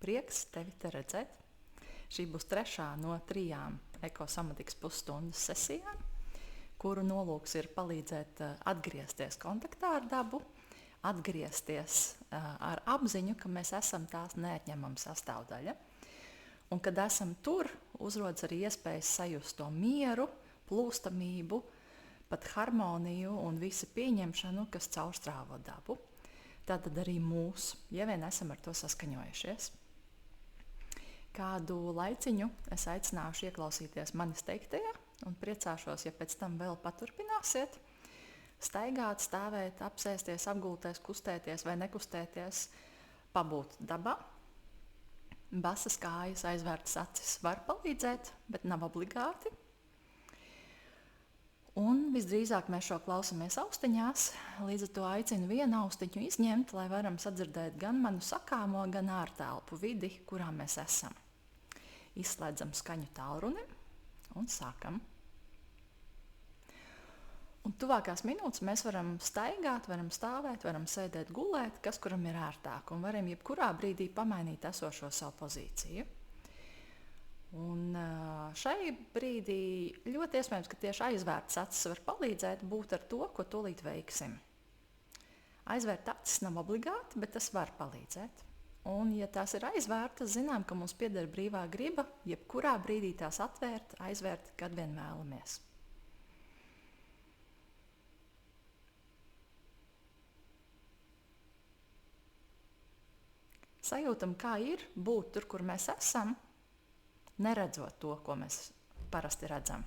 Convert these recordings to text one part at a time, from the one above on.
prieks tevi te redzēt. Šī būs 3. no 3 ekosomatikas pusstundas sesijām, kuru nolūks ir palīdzēt atgriezties kontaktā ar dabu, atgriezties ar apziņu, ka mēs esam tās neatņemama sastāvdaļa. Un, kad esam tur, uzrodas arī iespējas sajust to mieru, plūstamību, pat harmoniju un visu pieņemšanu, kas caurstrāvo dabu. Tātad arī mūs, ja vien esam ar to saskaņojušies. Kādu laiciņu es aicināšu ieklausīties manis teiktajā un priecāšos, ja pēc tam vēl paturpināsiet. Staigāt, stāvēt, apsēsties, apgulties, kustēties vai nekustēties, pabūt dabā. Basas kājas, aizvērtas acis var palīdzēt, bet nav obligāti. Un visdrīzāk mēs šo klausamies austiņās, līdz ar to aicinu vienu austiņu izņemt, lai varam sadzirdēt gan manu sakāmo, gan ārtelpu vidi, kurā mēs esam. Izslēdzam skaņu tālruni un sākam. Un tuvākās minūtes mēs varam staigāt, varam stāvēt, varam sēdēt, gulēt, kas kuram ir ērtāk, un varam jebkurā brīdī pamainīt esošo savu pozīciju. Un šai brīdī ļoti iespējams, ka tieši aizvērtas acis var palīdzēt būt ar to, ko tūlīt veiksim. Aizvērt acis nav obligāti, bet tas var palīdzēt. Un, ja tās ir aizvērtas, zinām, ka mums pieder brīvā griba, jebkurā brīdī tās atvērt, aizvērt, kad vien vēlamies. Sajūtam, kā ir būt tur, kur mēs esam, neredzot to, ko mēs parasti redzam.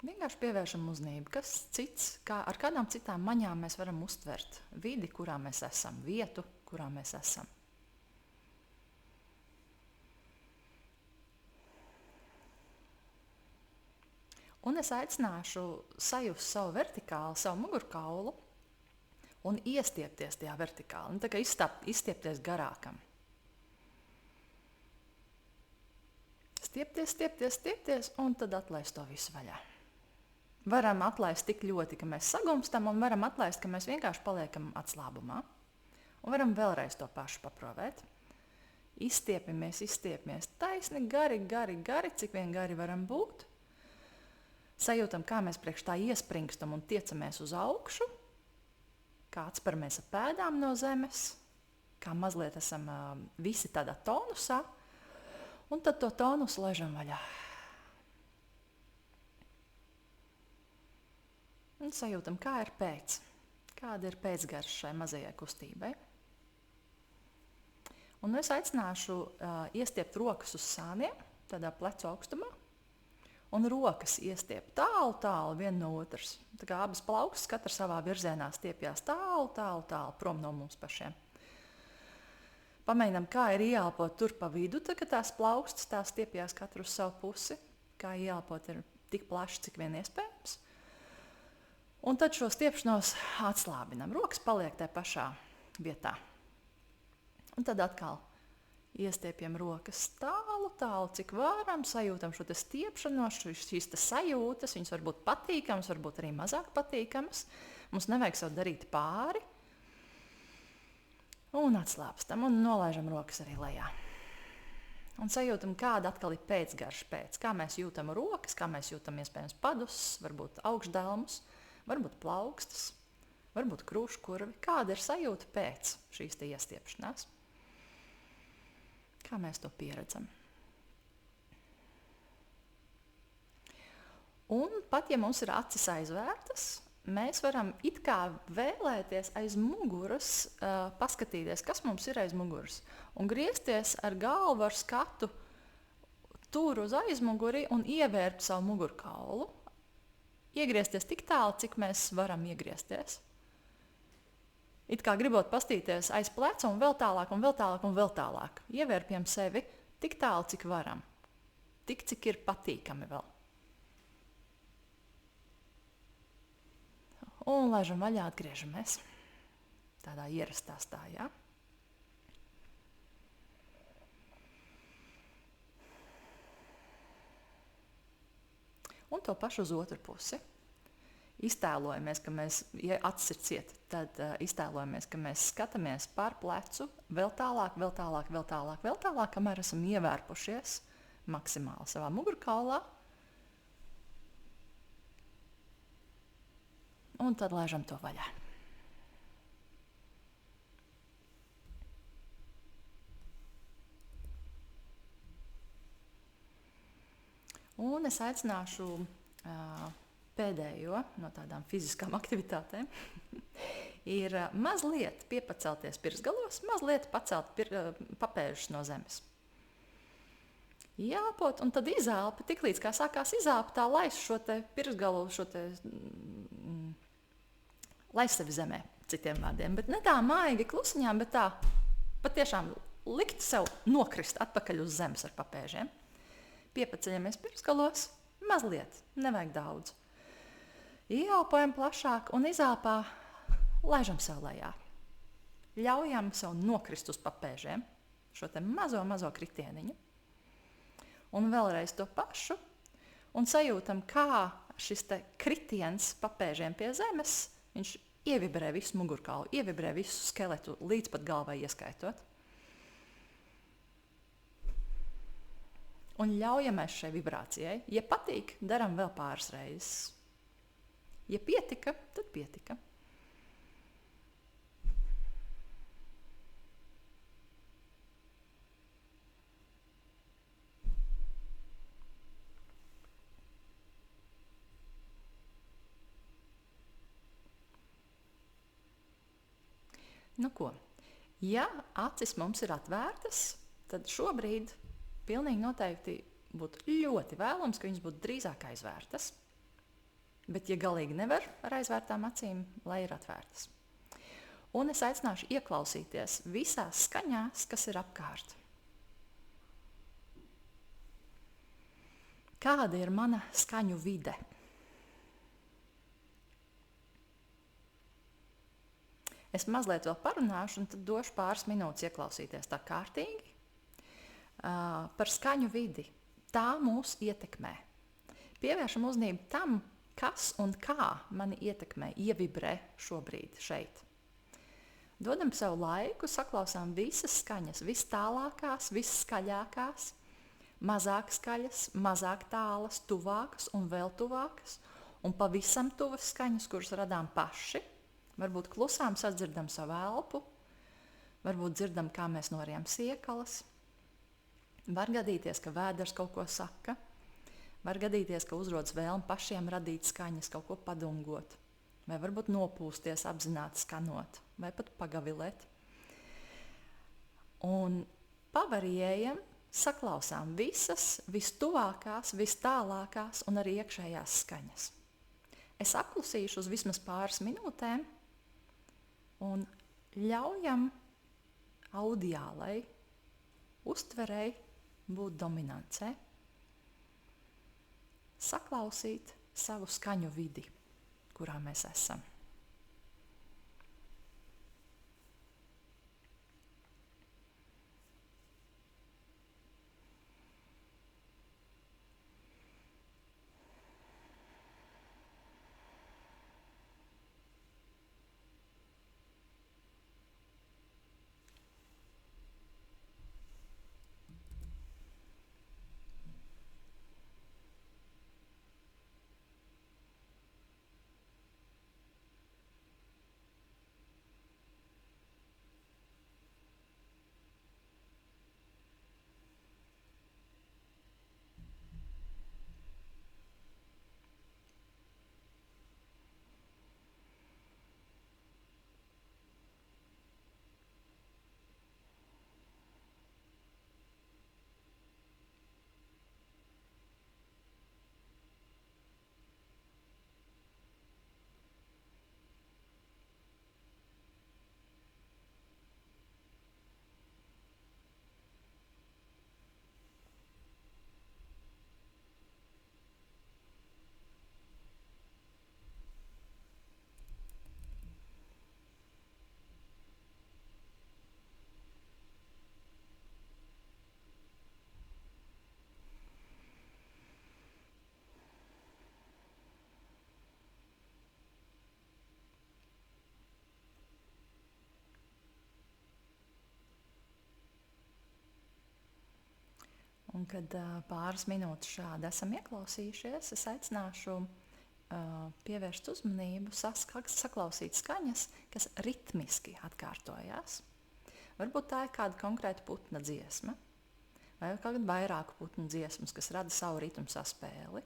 Vienkārši pievēršam uzmanību, kas cits, ar kādām citām maņām mēs varam uztvert vidi, kurā mēs esam, vietu, kurā mēs esam. Un es aicināšu sajust savu vertikālu, savu mugurkaulu un iestiepties tajā vertikāli. Tā kā izstiepties garākam. Stiepties, stiepties, stiepties un tad atlaist to visu vaļā. Varam atlaist tik ļoti, ka mēs sagumstam, un varam atlaist, ka mēs vienkārši paliekam atslābumā. Un varam vēlreiz to pašu paprovēt. Izstiepamies, taisni, gari, cik vien gari varam būt. Sajūtam, kā mēs priekš tā iespringstam un tiecamies uz augšu, kā atsparamies ar pēdām no zemes, kā mazliet esam visi tādā tonusā, un tad to tonusu laižam vaļā. Un sajūtam, kā ir pēc, kāda ir pēcgarša šai mazajai kustībai. Un es aicināšu iestiept rokas uz sāniem, tādā plecu augstumā, un rokas iestiep tālu viena no otras. Tā kā abas plaukstas katra savā virzienā stiepjās tālu prom no mums pašiem. Pamēģinām, kā ir ieelpot tur pa vidu, tā kā tās plaukstas tās stiepjās katru uz savu pusi, kā ieelpot ir tik plaši, cik vien iespējams. Un tad šo stiepšanos atslābinām. Rokas paliek tajā pašā vietā. Un tad atkal iestiepjam rokas tālu, cik varam, sajūtam šo stiepšanos, šīs sajūtas, viņas var būt patīkamas, varbūt arī mazāk patīkamas. Mums nevajag sev darīt pāri. Un atslāpstam un nolaižam rokas arī lejā. Un sajūtam, kāda atkal ir pēcgarša pēc. Kā mēs jūtam rokas, kā mēs jūtam iespējams padus, varbūt augšdelmus, varbūt plaukstas, varbūt krūškurvi. Kāda ir sajūta pēc šīs iestiepšanās? Kā mēs to pieredzam. Un pat ja mums ir acis aizvērtas, mēs varam it kā vēlēties aiz muguras, paskatīties, kas mums ir aiz muguras, un griezties ar galvu, ar skatu tur uz aizmuguri un ievērt savu mugurkaulu. Iegriezties tik tālu, cik mēs varam iegriezties. It kā gribot pastīties aiz pleca un vēl tālāk, un vēl tālāk, un vēl tālāk. Ievērpjam sevi tik tālu, cik varam. Tik, cik ir patīkami vēl. Un laižam vaļā, atgriežamies. Tādā ierastā stājā. Un to pašu uz otru pusi. iztēlojamies, ka mēs, ja acis ir cieta, tad iztēlojamies, ka mēs skatāmies pār plecu vēl tālāk, vēl tālāk, vēl tālāk, vēl tālāk, kamēr esam ievērpušies maksimāli savā mugurkaulā. Un tad laižam to vaļā. Un es aicināšu pēdējo no tādām fiziskām aktivitātēm ir mazliet piepacelties pirksgalos, mazliet pacelt papēžus no zemes. Jāpot, un tad izelpa, tiklīdz kā sākās izelpa, tā laist šo te pirksgalu, laist sevi zemē, citiem vārdiem, bet ne tā maigi klusiņām, bet tā patiešām likt sev nokrist atpakaļ uz zemes ar papēžiem. Piepaceļamies pirksgalos, mazliet, nevajag daudz. Ieelpojam plašāk un izelpā laižam sev lejā. Ļaujam sev nokrist uz papēžiem, šo te mazo kritieniņu. Un vēlreiz to pašu. Un sajūtam, kā šis te kritiens papēžiem pie zemes, viņš ievibrē visu mugurkaulu, ievibrē visu skeletu līdz pat galvai ieskaitot. Un ļaujamies šai vibrācijai. Ja patīk, daram vēl pāris reizes. Ja pietika, tad pietika. Nu ko, ja acis mums ir atvērtas, tad šobrīd pilnīgi noteikti būtu ļoti vēlams, ka viņas būtu drīzāk aizvērtas. Bet, ja galīgi nevar ar aizvērtām acīm, lai ir atvērtas. Un es aicināšu ieklausīties visās skaņās, kas ir apkārt. Kāda ir mana skaņu vide? Es mazliet vēl parunāšu, un tad došu pāris minūtes ieklausīties tā kārtīgi. Par skaņu vidi. Tā mūs ietekmē. Pievēršam uzmanību tam, kas un kā mani ietekmē, ievibrē šobrīd šeit. Dodam sev laiku, saklausām visas skaņas, vis tālākās, vis skaļākās, mazāk skaļas, mazāk tālas, tuvākas un vēl tuvākas, un pavisam tuvas skaņas, kuras radām paši. Varbūt klusām sadzirdam savu elpu, varbūt dzirdam, kā mēs norijam siekalas. Var gadīties, ka vēders kaut ko saka, var gadīties, ka uzrodas vēlme pašiem radīt skaņas, kaut ko padungot, vai varbūt nopūsties, apzināti skanot, vai pat pagavilēt. Un pavarijējam, saklausām visas, vistuvākās, vistālākās un arī iekšējās skaņas. Es apklusīšu uz vismaz pāris minūtēm un ļaujam audiālai uztverei būt dominancē, saklausīt savu skaņu vidi, kurā mēs esam. Un kad pāris minūtes šādi esam ieklausījušies, es aicināšu pievērst uzmanību, saklausīt skaņas, kas ritmiski atkārtojās. Varbūt tā ir kāda konkrēta putna dziesma, vai kāda vairāku putnu dziesmas, kas rada savu ritmu saspēli.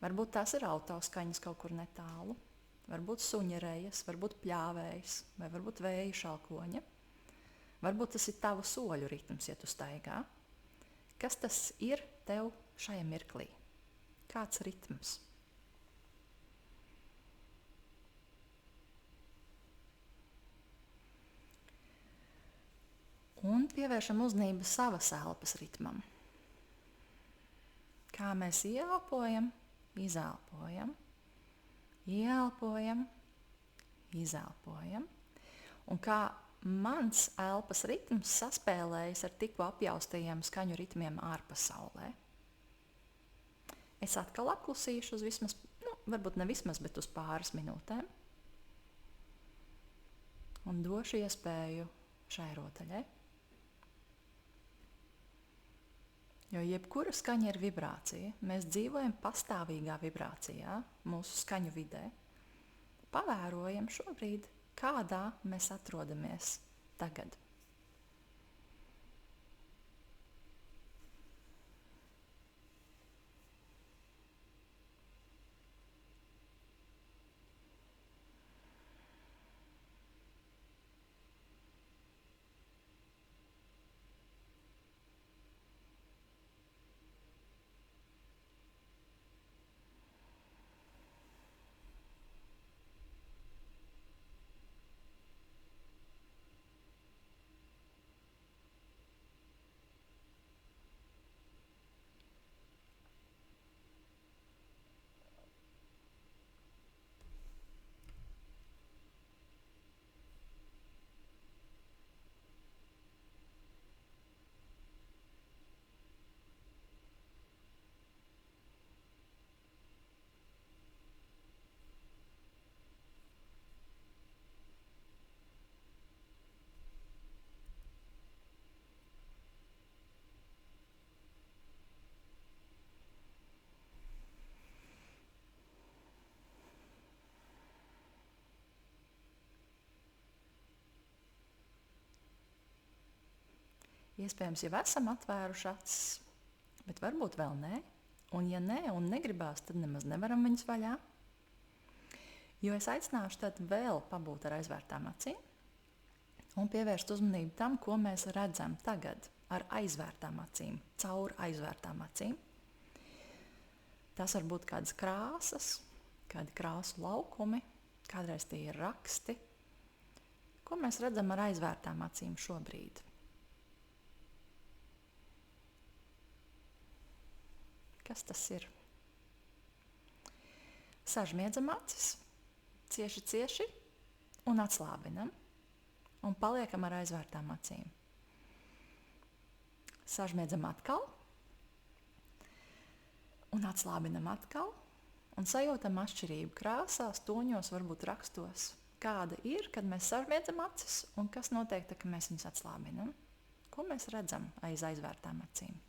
Varbūt tās ir autoskaņas kaut kur netālu, varbūt suņerejas, varbūt pļāvējas, vai varbūt vēja šalkoņa. Varbūt tas ir tavu soļu ritms, ja tu staigā. Kas tas ir tev šajā mirklī? Kāds ritms? Un pievēršam uzmanību savas elpas ritmam. Kā mēs ieelpojam, izelpojam, ieelpojam, izelpojam. Un kā mans elpas ritms saspēlējas ar tikko apjaustajiem skaņu ritmiem ārpasaulē. Es atkal apklusīšu uz vismaz, varbūt ne vismaz, bet uz pāris minūtēm. Un došu iespēju šai rotaļai. Jo jebkura skaņa ir vibrācija. Mēs dzīvojam pastāvīgā vibrācijā mūsu skaņu vidē. Pavērojam šobrīd, kādā mēs atrodamies tagad. Iespējams, jau esam atvēruši acis, bet varbūt vēl nē. Un ja nē un negribās, tad nemaz nevaram viņus vaļā. Jo es aicināšu tad vēl pabūt ar aizvērtām acīm un pievērst uzmanību tam, ko mēs redzam tagad ar aizvērtām acīm, caur aizvērtām acīm. Tas var būt kādas krāsas, kādi krāsu laukumi, kādreiz tie ir raksti. Ko mēs redzam ar aizvērtām acīm šobrīd? Kas tas ir? Sažmiedzam acis, cieši un atslābinam un paliekam ar aizvērtām acīm. Sažmiedzam atkal un atslābinam atkal un sajūtam atšķirību krāsās, toņos, varbūt rakstos. Kāda ir, kad mēs sažmiedzam acis un kas notiek, kad mēs viņus atslābinam? Ko mēs redzam aiz aizvērtām acīm?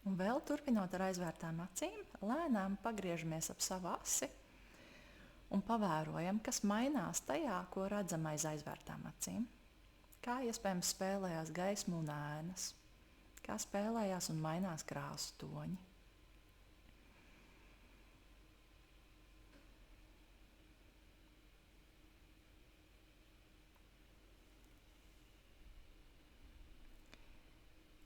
Un vēl turpinot ar aizvērtām acīm, lēnām pagriežamies ap savu asi un pavērojam, kas mainās tajā, ko redzam aiz aizvērtām acīm. Kā iespējams spēlējās gaisma un ēnas, kā spēlējās un mainās krāsu toņi.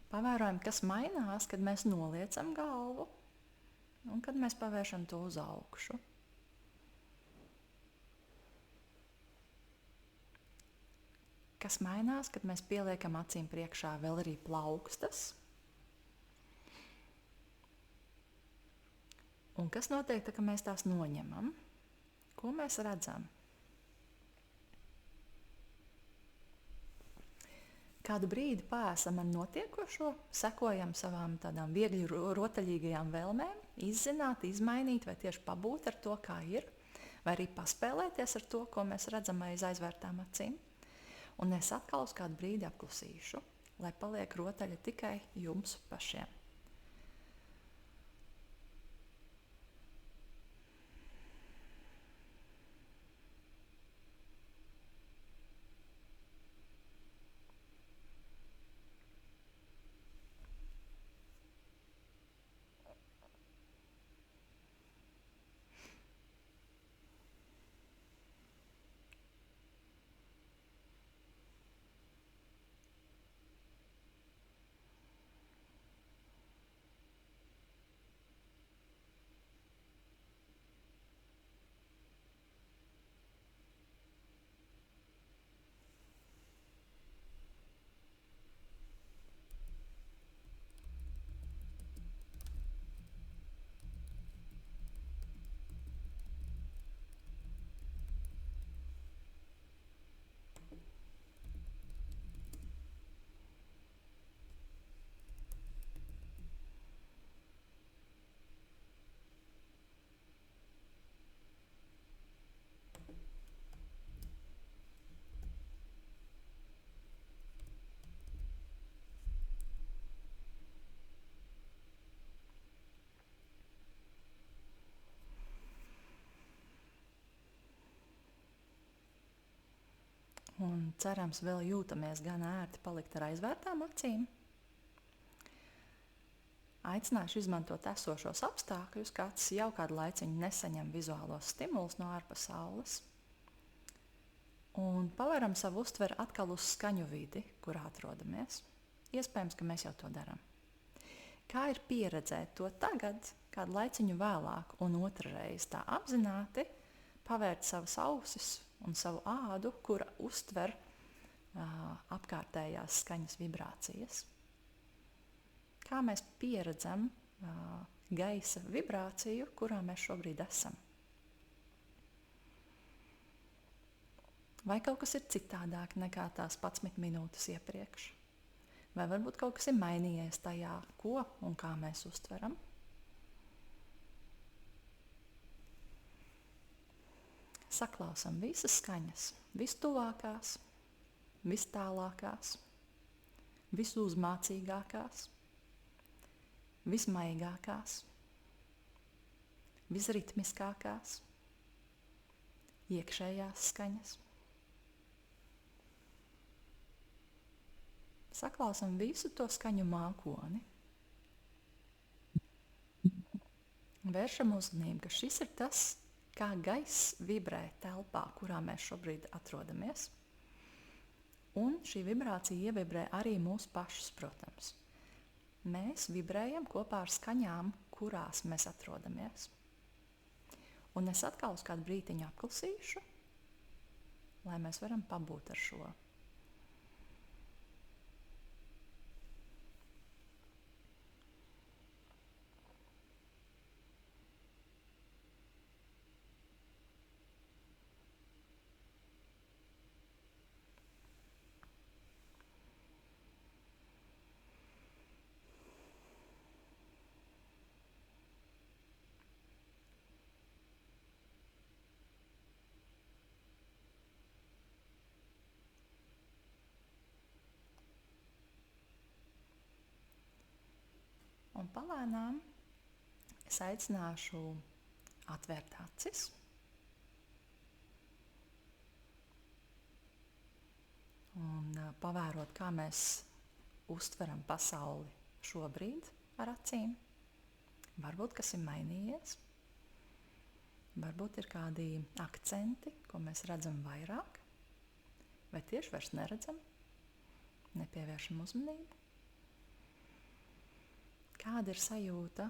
Pavērojam, kas mainās, kad mēs noliecam galvu un kad mēs pavēršam to uz augšu. Kas mainās, kad mēs pieliekam acīm priekšā vēl arī plaukstas. Un kas notiek, kad mēs tās noņemam? Ko mēs redzam? Kādu brīdi paesam ar notiekošo, sekojam savām tādām viegli rotaļīgajām vēlmēm, izzināt, izmainīt vai tieši pabūt ar to, kā ir. vai arī paspēlēties ar to, ko mēs redzam aiz aizvērtām acīm. Un es atkal uz kādu brīdi apklusīšu, lai paliek rotaļa tikai jums pašiem. Un cerams, vēl jūtamies gan ērti palikt ar aizvērtām acīm. Aicināšu izmantot esošos apstākļus, kāds jau kādu laiciņu nesaņem vizuālos stimulus no ārpasaules. Un paveram savu uztveri atkal uz skaņu vidi, kurā atrodamies. Iespējams, ka mēs jau to darām. Kā ir pieredzēt to tagad, kādu laiciņu vēlāk, un otrreiz tā apzināti pavērt savas ausis un savu ādu, kura uztver apkārtējās skaņas vibrācijas. Kā mēs pieredzam gaisa vibrāciju, kurā mēs šobrīd esam. Vai kaut kas ir citādāk nekā tās 11 minūtes iepriekš? Vai varbūt kaut kas ir mainījies tajā, ko un kā mēs uztveram? Saklausam visas skaņas, vistuvākās, vistālākās, visuzmācīgākās, vismaigākās, visritmiskākās, iekšējās skaņas. Saklausam visu to skaņu mākoni. Vēršam uzmanību, ka šis ir tas, kā gaiss vibrē telpā, kurā mēs šobrīd atrodamies. Un šī vibrācija ievibrē arī mūsu pašus, protams. Mēs vibrējam kopā ar skaņām, kurās mēs atrodamies. Un es atkal uz kādu brītiņu apklusīšu, lai mēs varam pabūt ar šo. Un palēnām es aicināšu atvērt acis un pavērot, kā mēs uztveram pasauli šobrīd ar acīm. Varbūt kas ir mainījies, varbūt ir kādi akcenti, ko mēs redzam vairāk, vai tieši vairs neredzam, nepievēršam uzmanību. Kāda ir sajūta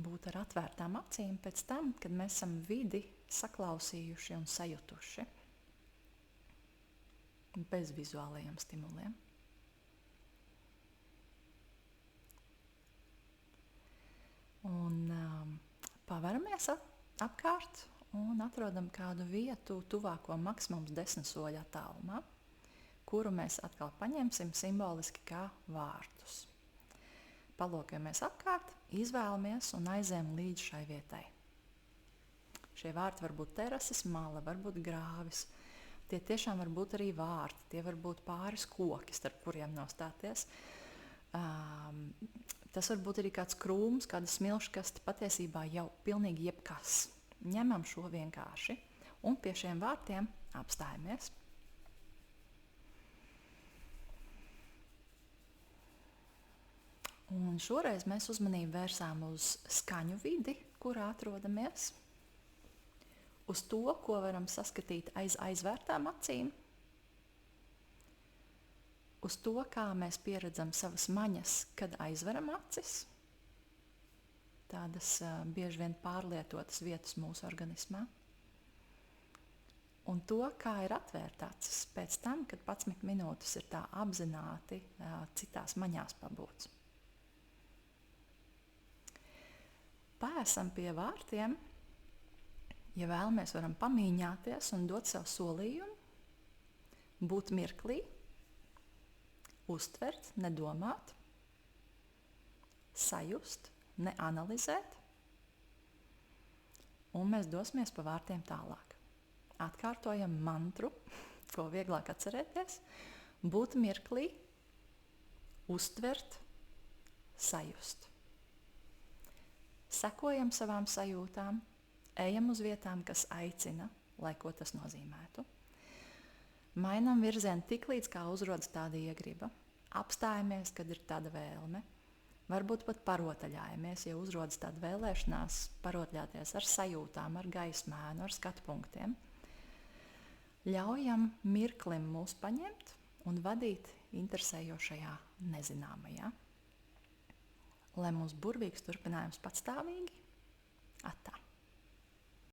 būt ar atvērtām acīm pēc tam, kad mēs esam vidi saklausījuši un sajutuši bez vizuālajiem stimuliem? Un paveramies apkārt un atrodam kādu vietu tuvāko maksimums 10 soļu attālumā, kuru mēs atkal paņemsim simboliski kā vārtus. Palūkojamies apkārt, izvēlamies un aizējam līdz šai vietai. Šie vārti var būt terases mala, var būt grāvis. Tie tiešām var būt arī vārti, tie var būt pāris koki, starp kuriem nostāties. Tas var būt arī kāds krūms, kāda smilškaste, patiesībā jau pilnīgi jebkas. Ņemam šo vienkārši un pie šiem vārtiem apstājamies. Un šoreiz mēs uzmanību vērsām uz skaņu vidi, kurā atrodamies, uz to, ko varam saskatīt aiz aizvērtām acīm, uz to, kā mēs pieredzam savas maņas, kad aizveram acis, tādas bieži vien pārlietotas vietas mūsu organismā, un to, kā ir atvērt acis pēc tam, kad 11 minūtes ir tā apzināti citās maņās pabūts. Pēsam pie vārtiem, ja vēlamies, varam pamīņāties un dot sev solījumu, būt mirklī, uztvert, nedomāt, sajust, neanalizēt, un mēs dosimies pa vārtiem tālāk. Atkārtojam mantru, ko vieglāk atcerēties, būt mirklī, uztvert, sajust. Sekojam savām sajūtām, ejam uz vietām, kas aicina, lai ko tas nozīmētu. Mainam virzienu tik līdz kā uzrodas tāda iegriba. Apstājamies, kad ir tāda vēlme. Varbūt pat parotaļājamies, ja uzrodas tāda vēlēšanās parotaļāties ar sajūtām, ar gaismēnu, ar skatu punktiem. Ļaujam mirklim mūs paņemt un vadīt interesējošajā nezināmajā. Lai mums burvīgs turpinājums patstāvīgi. Atā.